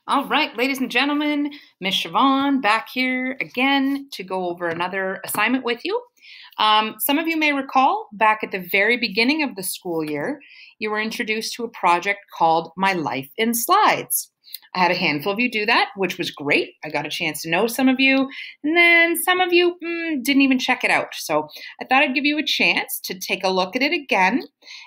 All right, ladies and gentlemen, Miss Siobhan back here again to go over another assignment with you. Some of you may recall back at the very beginning of the school year, you were introduced to a project called My Life in Slides. I had a handful of you do that, which was great. I got a chance to know some of you, and then some of you didn't even check it out. So I thought I'd give you a chance to take a look at it again.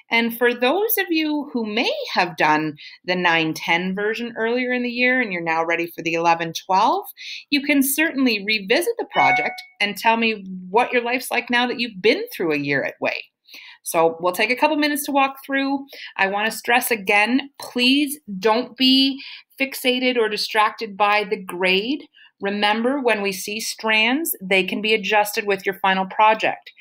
And for those of you who may have done the 9-10 version earlier in the year and you're now ready for the 11-12, you can certainly revisit the project and tell me what your life's like now that you've been through a year at Way. So we'll take a couple minutes to walk through. I want to stress again, please don't be fixated or distracted by the grade. Remember, when we see strands, they can be adjusted with your final project.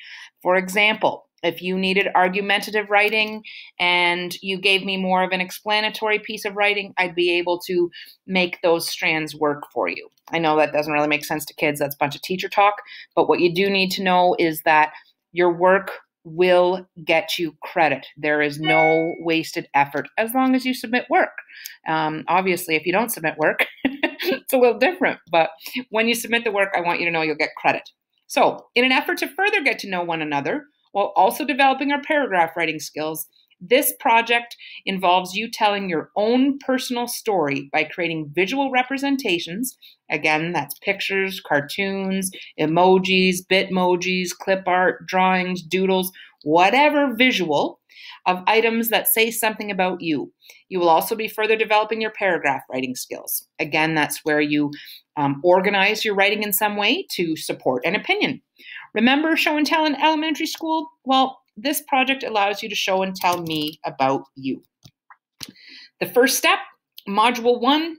For example, if you needed argumentative writing and you gave me more of an explanatory piece of writing, I'd be able to make those strands work for you. I know that doesn't really make sense to kids. That's a bunch of teacher talk. But what you do need to know is that your work will get you credit. There is no wasted effort as long as you submit work. Obviously, if you don't submit work, it's a little different. But when you submit the work, I want you to know you'll get credit. So in an effort to further get to know one another, while also developing our paragraph writing skills, this project involves you telling your own personal story by creating visual representations. Again, that's pictures, cartoons, emojis, bitmojis, clip art, drawings, doodles, whatever visual of items that say something about you. You will also be further developing your paragraph writing skills. Again, that's where you organize your writing in some way to support an opinion. Remember show and tell in elementary school? Well, this project allows you to show and tell me about you. The first step, Module 1,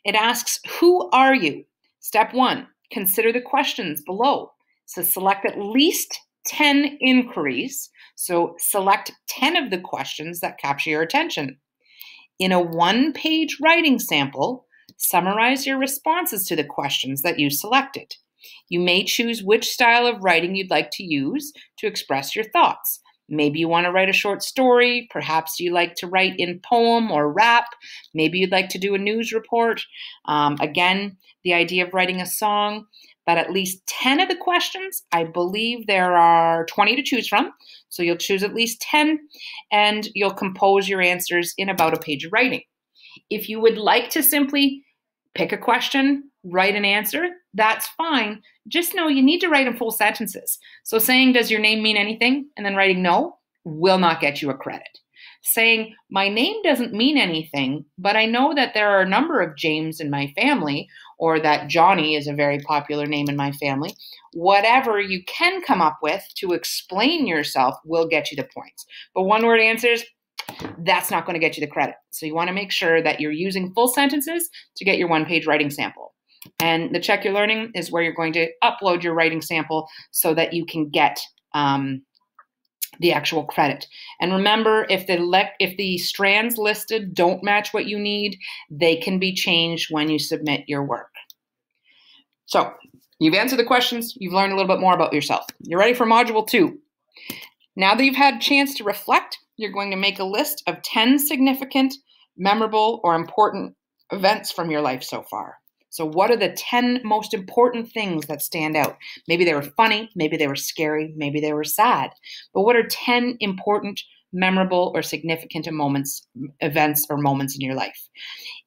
it asks, who are you? Step 1, consider the questions below. So select at least 10 inquiries. So select 10 of the questions that capture your attention. In a one-page writing sample, summarize your responses to the questions that you selected. You may choose which style of writing you'd like to use to express your thoughts. Maybe you want to write a short story. Perhaps you like to write in poem or rap. Maybe you'd like to do a news report. Again, the idea of writing a song. But at least 10 of the questions, I believe there are 20 to choose from. So you'll choose at least 10 and you'll compose your answers in about a page of writing. If you would like to simply pick a question, write an answer, that's fine. Just know you need to write in full sentences. So saying, does your name mean anything? And then writing no will not get you a credit. Saying, my name doesn't mean anything, but I know that there are a number of James in my family, or that Johnny is a very popular name in my family. Whatever you can come up with to explain yourself will get you the points. But one-word answers, that's not going to get you the credit. So you want to make sure that you're using full sentences to get your one-page writing sample. And the Check Your Learning is where you're going to upload your writing sample so that you can get the actual credit. And remember, if the strands listed don't match what you need, they can be changed when you submit your work. So you've answered the questions. You've learned a little bit more about yourself. You're ready for Module 2. Now that you've had a chance to reflect, you're going to make a list of 10 significant, memorable, or important events from your life so far. So what are the 10 most important things that stand out? Maybe they were funny, maybe they were scary, maybe they were sad. But what are 10 important, memorable, or significant events or moments in your life?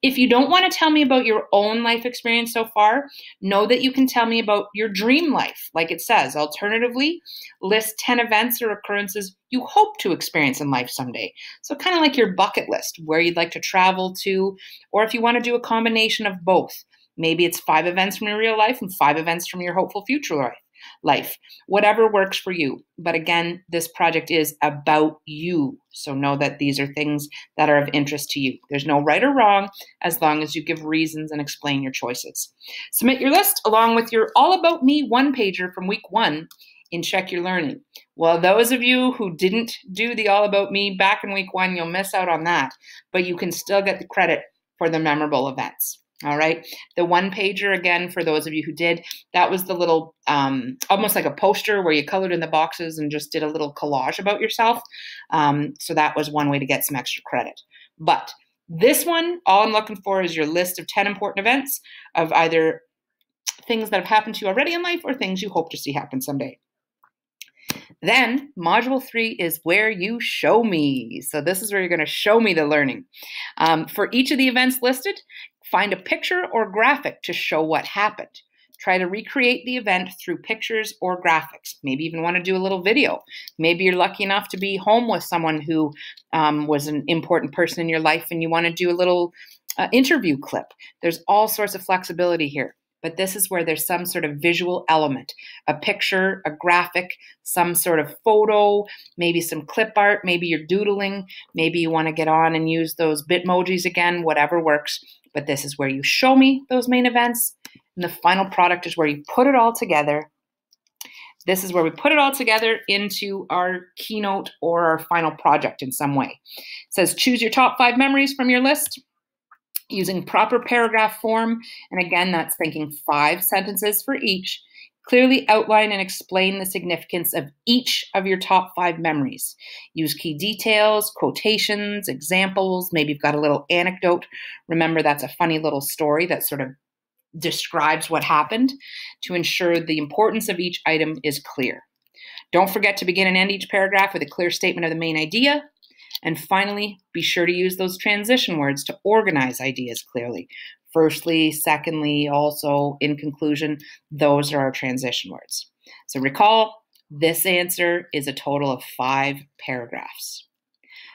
If you don't want to tell me about your own life experience so far, know that you can tell me about your dream life, like it says. Alternatively, list 10 events or occurrences you hope to experience in life someday. So kind of like your bucket list, where you'd like to travel to, or if you want to do a combination of both. Maybe it's 5 events from your real life and 5 events from your hopeful future life. Whatever works for you. But again, this project is about you. So know that these are things that are of interest to you. There's no right or wrong as long as you give reasons and explain your choices. Submit your list along with your All About Me one-pager from week 1 in Check Your Learning. Well, those of you who didn't do the All About Me back in week 1, you'll miss out on that. But you can still get the credit for the memorable events. All right. The one-pager, again, for those of you who did, that was the little, almost like a poster where you colored in the boxes and just did a little collage about yourself. So that was one way to get some extra credit. But This one, all I'm looking for is your list of 10 important events of either things that have happened to you already in life or things you hope to see happen someday. Then module 3 is where you show me. So this is where you're going to show me the learning. For each of the events listed, find a picture or graphic to show what happened. Try to recreate the event through pictures or graphics. Maybe even want to do a little video. Maybe you're lucky enough to be home with someone who was an important person in your life and you want to do a little interview clip. There's all sorts of flexibility here. But this is where there's some sort of visual element, a picture, a graphic, some sort of photo, maybe some clip art, maybe you're doodling, maybe you want to get on and use those Bitmojis again, whatever works. But this is where you show me those main events. And the final product is where you put it all together. This is where we put it all together into our keynote or our final project in some way. It says choose your top 5 memories from your list using proper paragraph form. And again, that's thinking 5 sentences for each. Clearly outline and explain the significance of each of your top 5 memories. Use key details, quotations, examples. Maybe you've got a little anecdote. Remember, that's a funny little story that sort of describes what happened to ensure the importance of each item is clear. Don't forget to begin and end each paragraph with a clear statement of the main idea. And finally, be sure to use those transition words to organize ideas clearly. Firstly, secondly, also, in conclusion, those are our transition words. So recall, this answer is a total of 5 paragraphs.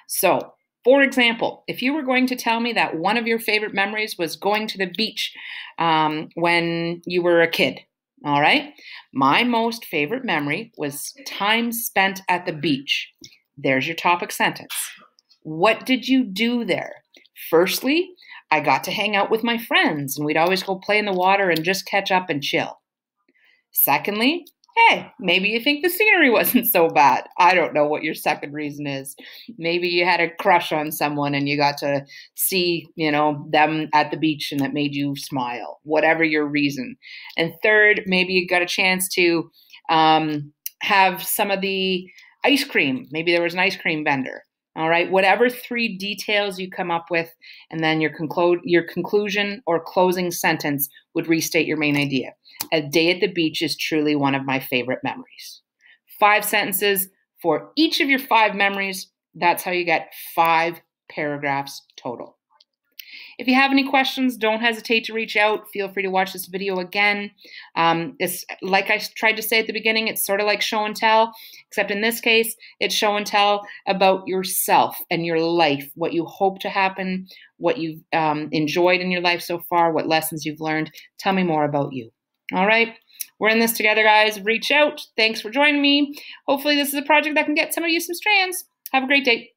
So, for example, if you were going to tell me that one of your favorite memories was going to the beach when you were a kid, all right? My most favorite memory was time spent at the beach. There's your topic sentence. What did you do there? Firstly, I got to hang out with my friends, and we'd always go play in the water and just catch up and chill. Secondly, hey, maybe you think the scenery wasn't so bad. I don't know what your second reason is. Maybe you had a crush on someone and you got to see, them at the beach and that made you smile, whatever your reason. And third, maybe you got a chance to have some of the ice cream. Maybe there was an ice cream vendor. All right, whatever 3 details you come up with, and then your conclusion or closing sentence would restate your main idea. A day at the beach is truly one of my favorite memories. 5 sentences for each of your 5 memories. That's how you get 5 paragraphs total. If you have any questions, don't hesitate to reach out. Feel free to watch this video again. It's like I tried to say at the beginning, it's sort of like show and tell, except in this case, it's show and tell about yourself and your life, what you hope to happen, what you've enjoyed in your life so far, what lessons you've learned. Tell me more about you. All right. We're in this together, guys. Reach out. Thanks for joining me. Hopefully this is a project that can get some of you some strands. Have a great day.